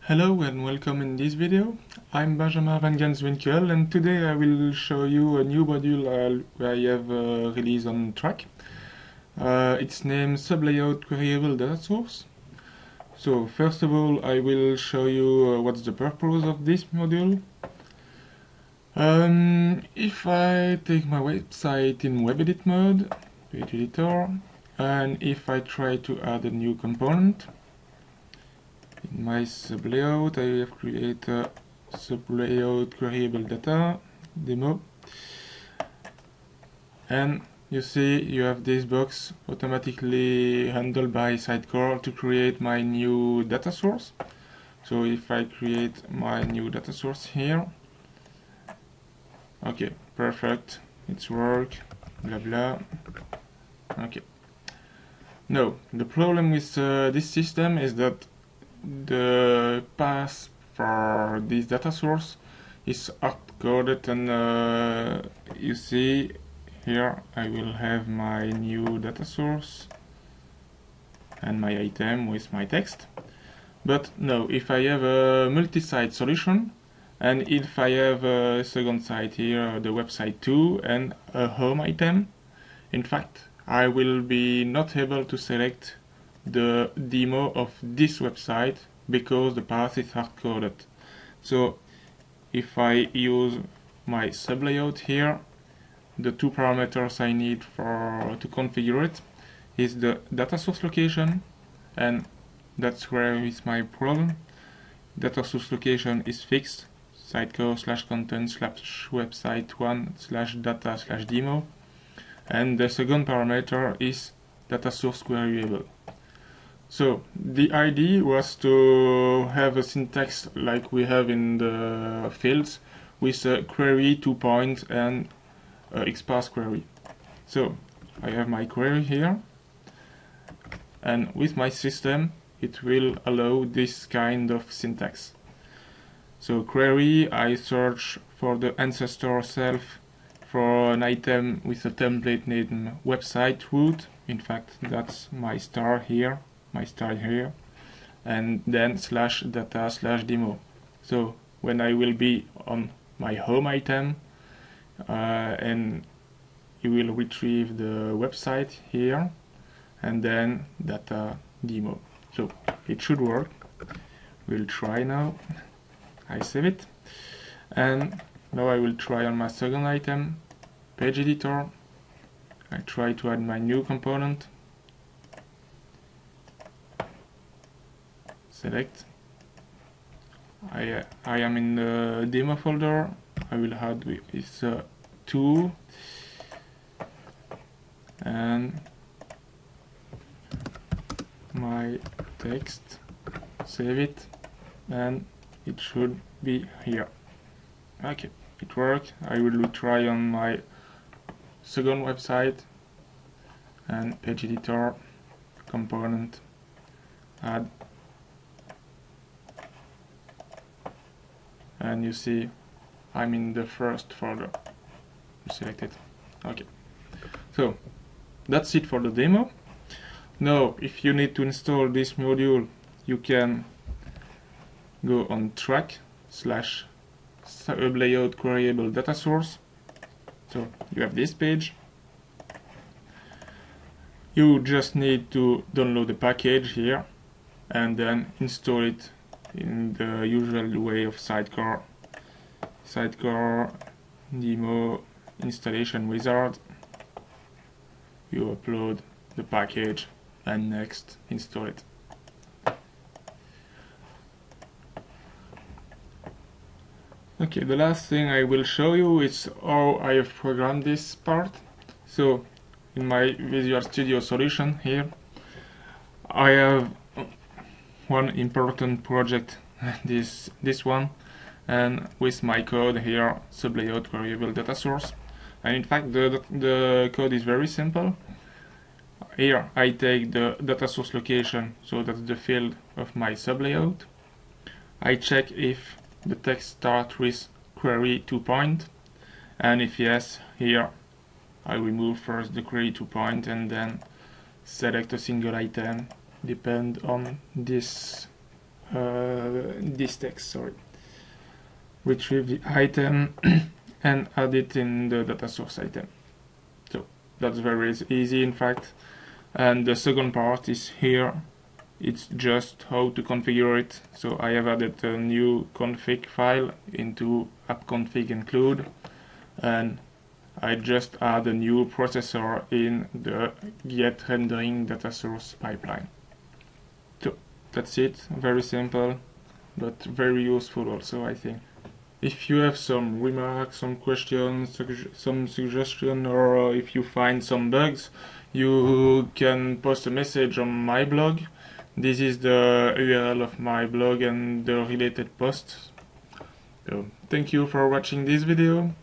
Hello and welcome in this video. I'm Benjamin van Ganswinkel and today I will show you a new module I have released on Trac. It's named SublayoutQueryableDatasource. So first of all I will show you what's the purpose of this module. If I take my website in web edit mode, page editor, and if I try to add a new component, in my sublayout I have created a Sublayout Queryable data demo, and you see you have this box automatically handled by Sitecore to create my new data source. So if I create my new data source here, okay, perfect, it's work, blah blah. Okay. Now the problem with this system is that the path for this data source is hard-coded, and you see here I will have my new data source and my item with my text. But no, if I have a multi-site solution and if I have a second site here, the website 2, and a home item, in fact I will be not able to select the demo of this website because the path is hard-coded. So if I use my sublayout here, the two parameters I need to configure it is the data source location, and that's where is my problem. Data source location is fixed, sitecore/content/website1/data/demo, and the second parameter is data source queryable. So the idea was to have a syntax like we have in the fields with a query 2-point and XPath query. So I have my query here, and with my system it will allow this kind of syntax. So query, I search for the ancestor self for an item with a template named website root. In fact that's my star here, and then /data/demo. So when I will be on my home item, and you will retrieve the website here, and then data demo. So it should work. We'll try now. I save it, and now I will try on my second item, page editor. I try to add my new component. Select. I am in the demo folder. I will add with 2 and my text. Save it, and it should be here. Okay, it worked. I will try on my second website, and page editor, component, add, and you see I'm in the first folder. Select it. Okay, so that's it for the demo. Now if you need to install this module, you can go on Trac/SublayoutQueryableDatasource. So you have this page. You just need to download the package here and then install it in the usual way of Sitecore demo installation wizard. You upload the package and next install it. Okay, the last thing I will show you is how I have programmed this part. So in my Visual Studio solution here, I have one important project, this one, and with my code here, SublayoutQueryableDatasource. And in fact the code is very simple. Here I take the data source location, so that's the field of my sublayout. I check if the text starts with query 2-point, and if yes, here I remove first the query 2-point and then select a single item depend on this this text, sorry. Retrieve the item and add it in the data source item. So that's very easy, in fact. And the second part is here. It's just how to configure it. So I have added a new config file into app-config include, and I just add a new processor in the get rendering data source pipeline. So that's it. Very simple, but very useful also, I think. If you have some remarks, some questions, some suggestions, or if you find some bugs, you can post a message on my blog. This is the URL of my blog and the related posts. So, thank you for watching this video.